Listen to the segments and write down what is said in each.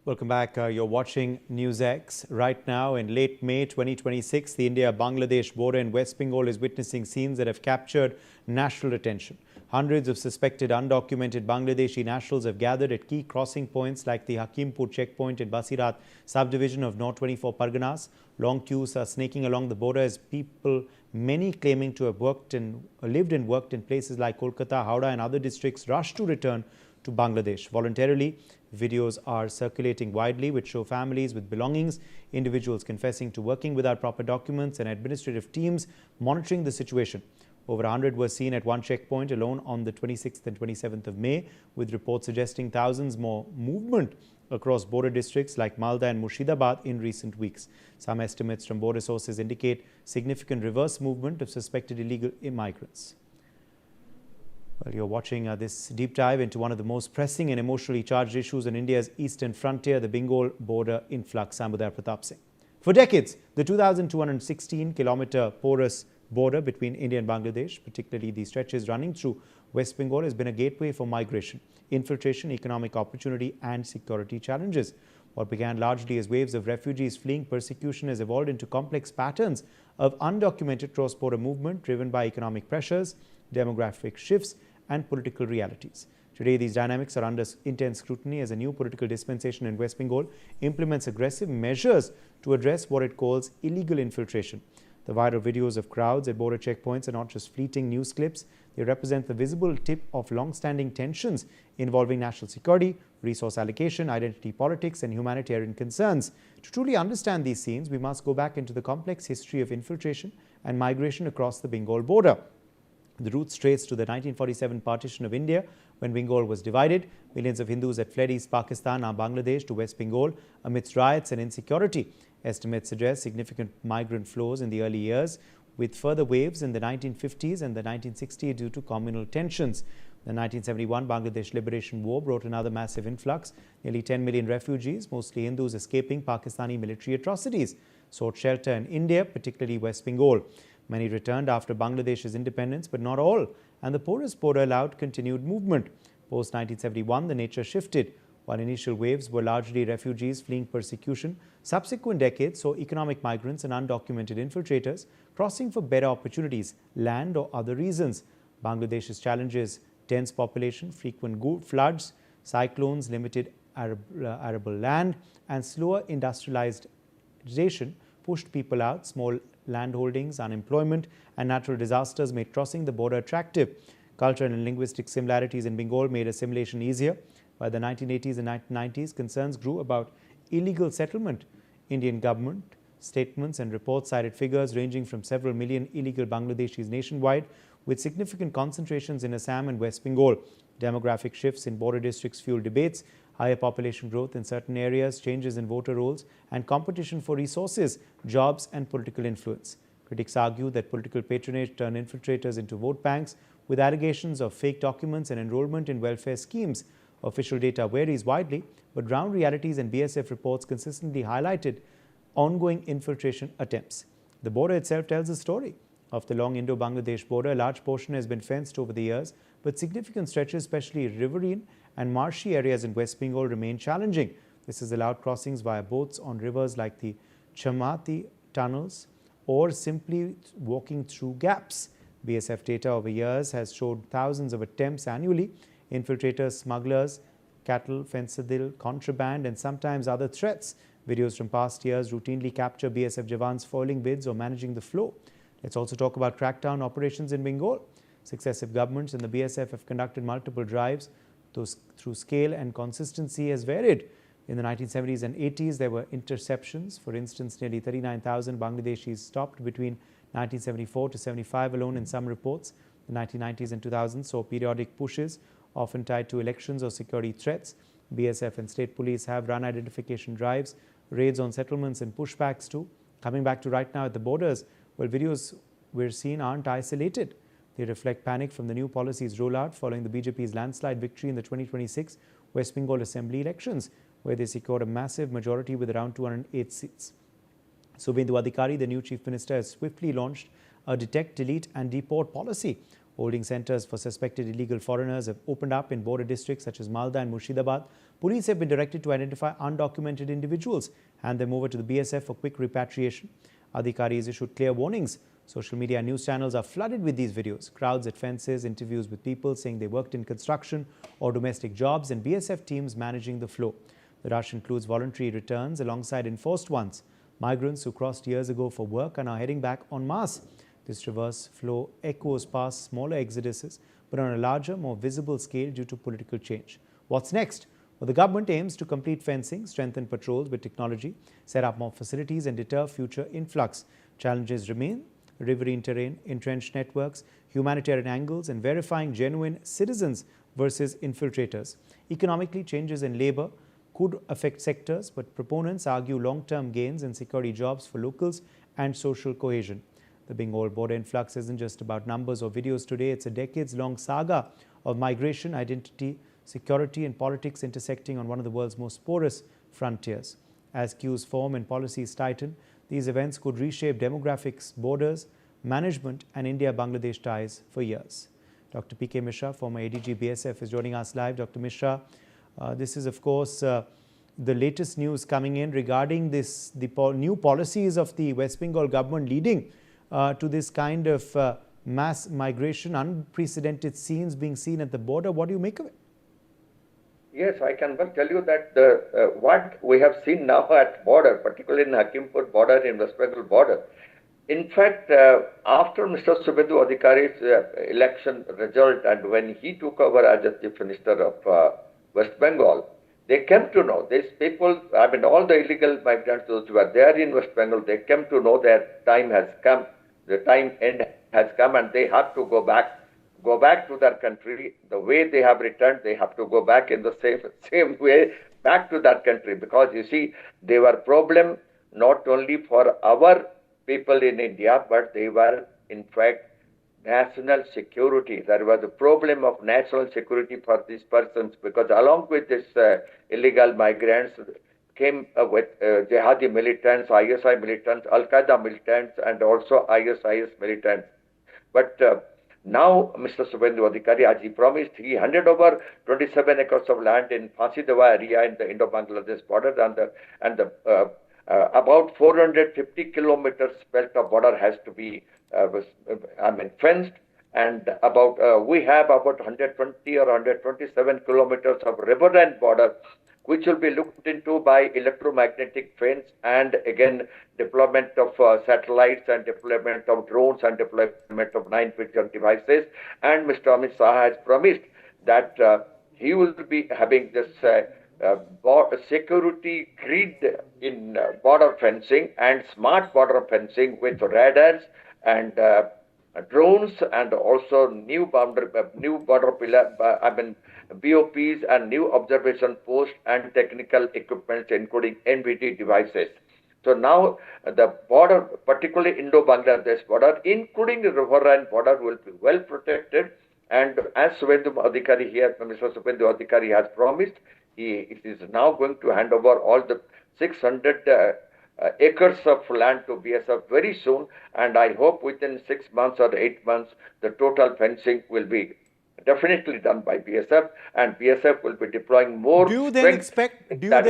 Welcome back. You're watching NewsX. Right now, in late May 2026, the India-Bangladesh border in West Bengal is witnessing scenes that have captured national attention. Hundreds of suspected undocumented Bangladeshi nationals have gathered at key crossing points like the Hakimpur checkpoint in Basirat subdivision of North 24 Parganas. Long queues are snaking along the border as people, many claiming to have lived and worked in places like Kolkata, Howrah and other districts, rush to return to Bangladesh voluntarily. Videos are circulating widely which show families with belongings, individuals confessing to working without proper documents and administrative teams monitoring the situation. Over 100 were seen at one checkpoint alone on the 26th and 27th of May, with reports suggesting thousands more movement across border districts like Malda and Murshidabad in recent weeks. Some estimates from border sources indicate significant reverse movement of suspected illegal immigrants. Well, you're watching this deep dive into one of the most pressing and emotionally charged issues on India's eastern frontier, the Bengal border influx. Samudar Pratap Singh. For decades, the 2,216-kilometer porous border between India and Bangladesh, particularly the stretches running through West Bengal, has been a gateway for migration, infiltration, economic opportunity and security challenges. What began largely as waves of refugees fleeing persecution has evolved into complex patterns of undocumented cross-border movement driven by economic pressures, demographic shifts and political realities. Today, these dynamics are under intense scrutiny as a new political dispensation in West Bengal implements aggressive measures to address what it calls illegal infiltration. The viral videos of crowds at border checkpoints are not just fleeting news clips. They represent the visible tip of long-standing tensions involving national security, resource allocation, identity politics and humanitarian concerns. To truly understand these scenes, we must go back into the complex history of infiltration and migration across the Bengal border. The roots trace to the 1947 partition of India, when Bengal was divided. Millions of Hindus had fled East Pakistan, now Bangladesh, to West Bengal amidst riots and insecurity. Estimates suggest significant migrant flows in the early years, with further waves in the 1950s and the 1960s due to communal tensions. The 1971 Bangladesh Liberation War brought another massive influx. Nearly 10 million refugees, mostly Hindus escaping Pakistani military atrocities, sought shelter in India, particularly West Bengal. Many returned after Bangladesh's independence, but not all, and the porous border allowed continued movement. Post-1971, the nature shifted. While initial waves were largely refugees fleeing persecution, subsequent decades saw economic migrants and undocumented infiltrators crossing for better opportunities, land or other reasons. Bangladesh's challenges: dense population, frequent floods, cyclones, limited arable land, and slower industrialization pushed people out. Small landholdings, unemployment, and natural disasters made crossing the border attractive. Cultural and linguistic similarities in Bengal made assimilation easier. By the 1980s and 1990s, concerns grew about illegal settlement. Indian government statements and reports cited figures ranging from several million illegal Bangladeshis nationwide, with significant concentrations in Assam and West Bengal. Demographic shifts in border districts fueled debates. Higher population growth in certain areas, changes in voter rolls, and competition for resources, jobs, and political influence. Critics argue that political patronage turned infiltrators into vote banks, with allegations of fake documents and enrollment in welfare schemes. Official data varies widely, but ground realities and BSF reports consistently highlighted ongoing infiltration attempts. The border itself tells a story. Of the long Indo-Bangladesh border, a large portion has been fenced over the years, but significant stretches, especially riverine and marshy areas in West Bengal, remain challenging. This has allowed crossings via boats on rivers like the Chamati tunnels or simply walking through gaps. BSF data over years has showed thousands of attempts annually. Infiltrators, smugglers, cattle, fentanyl, contraband, and sometimes other threats. Videos from past years routinely capture BSF jawans foiling bids or managing the flow. Let's also talk about crackdown operations in Bengal. Successive governments and the BSF have conducted multiple drives, through scale and consistency has varied. In the 1970s and 80s, there were interceptions. For instance, nearly 39,000 Bangladeshis stopped between 1974 to 75 alone in some reports. The 1990s and 2000s saw periodic pushes, often tied to elections or security threats. BSF and state police have run identification drives, raids on settlements and pushbacks too. Coming back to right now at the borders, well, videos we're seeing aren't isolated. They reflect panic from the new policies rollout following the BJP's landslide victory in the 2026 West Bengal Assembly elections, where they secured a massive majority with around 208 seats. Subhendu Adhikari, the new chief minister, has swiftly launched a detect, delete and deport policy. Holding centres for suspected illegal foreigners have opened up in border districts such as Malda and Murshidabad. Police have been directed to identify undocumented individuals, hand them over to the BSF for quick repatriation. Adhikaris issued clear warnings. Social media and news channels are flooded with these videos. Crowds at fences, interviews with people saying they worked in construction or domestic jobs, and BSF teams managing the flow. The rush includes voluntary returns alongside enforced ones. Migrants who crossed years ago for work are now heading back en masse. This reverse flow echoes past smaller exoduses, but on a larger, more visible scale due to political change. What's next? Well, the government aims to complete fencing, strengthen patrols with technology, set up more facilities and deter future influx. Challenges remain: riverine terrain, entrenched networks, humanitarian angles, and verifying genuine citizens versus infiltrators. Economically, changes in labour could affect sectors, but proponents argue long-term gains in security jobs for locals and social cohesion. The Bengal border influx isn't just about numbers or videos today. It's a decades-long saga of migration, identity, security and politics intersecting on one of the world's most porous frontiers. As queues form and policies tighten, these events could reshape demographics, borders, management and India-Bangladesh ties for years. Dr. P.K. Mishra, former ADG BSF, is joining us live. Dr. Mishra, this is, of course, the latest news coming in regarding the new policies of the West Bengal government leading to this kind of mass migration, unprecedented scenes being seen at the border. What do you make of it? Yes, I can well tell you that what we have seen now at border, particularly in Hakimpur border, in West Bengal border. In fact, after Mr. Subendu Adhikari's election result and when he took over as the Chief Minister of West Bengal, they came to know, these people, I mean all the illegal migrants, those who were there in West Bengal, they came to know that time has come, the time end has come and they have to go back to their country. The way they have returned, they have to go back in the same way back to that country, because you see, they were problem not only for our people in India, but they were in fact national security. There was a problem of national security for these persons, because along with this illegal migrants came with jihadi militants, ISI militants, Al-Qaeda militants, and also ISIS militants. But now, Mr. Subendu Adhikari, as he promised, he handed over 27 acres of land in Phansidewa area in the Indo-Bangladesh border, and about 450 kilometers belt of border has to be fenced, and we have about 120 or 127 kilometers of riverine border, which will be looked into by electromagnetic fence, and again deployment of satellites and deployment of drones and deployment of night vision devices. And Mr. Amit Shah has promised that he will be having this security grid in border fencing and smart border fencing with radars and drones, and also new border pillar, BOPs and new observation posts and technical equipment, including NVT devices. So now the border, particularly Indo-Bangladesh border, including the riverine border, will be well protected. And as Subendu Adhikari here, Mr. Subendu Adhikari has promised, he is now going to hand over all the 600 acres of land to BSF very soon, and I hope within 6 months or 8 months, the total fencing will be definitely done by BSF, and BSF will be deploying more. Do you then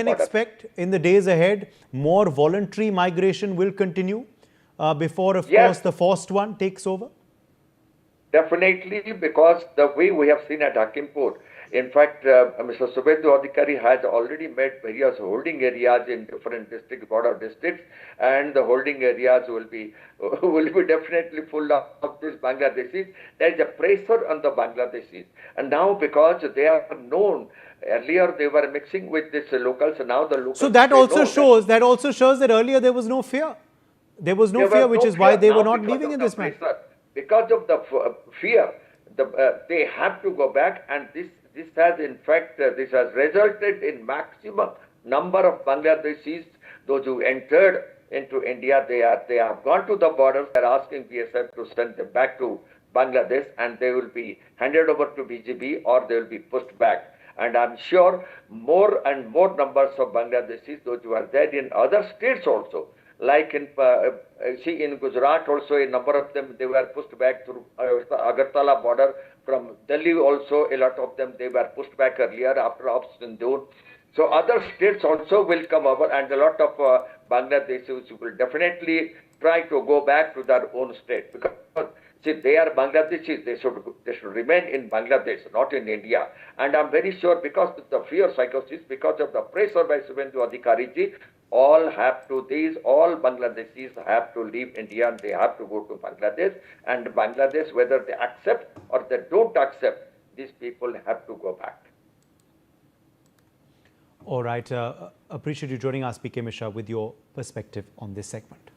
expect in the days ahead more voluntary migration will continue before, of course, the forced one takes over? Definitely, because the way we have seen at Hakimpur, in fact, Mr. Subendu Adhikari has already made various holding areas in different border districts, and the holding areas will be definitely full of these Bangladeshis. There is a pressure on the Bangladeshis, and now because they are known, earlier they were mixing with these locals, and now the locals. So that also shows that earlier there was no fear. There was no fear, which is why they were not leaving in this manner. Because of the fear, they have to go back, and this has in fact this has resulted in maximum number of Bangladeshis, those who entered into India. They have gone to the borders. They are asking BSF to send them back to Bangladesh, and they will be handed over to BGB or they will be pushed back. And I'm sure more and more numbers of Bangladeshis, those who are there in other states also, Like see in Gujarat also, a number of them, they were pushed back through Agartala border. From Delhi also, a lot of them, they were pushed back earlier after Ops Sindoor. So other states also will come over, and a lot of Bangladeshis will definitely try to go back to their own state, because see, they are Bangladeshis. They should remain in Bangladesh, not in India. And I'm very sure, because of the fear psychosis, because of the pressure by Subhendu Adhikari ji, all Bangladeshis have to leave India and they have to go to Bangladesh. And Bangladesh, whether they accept or they don't accept, these people have to go back. All right. Appreciate you joining us, PK Mishra, with your perspective on this segment.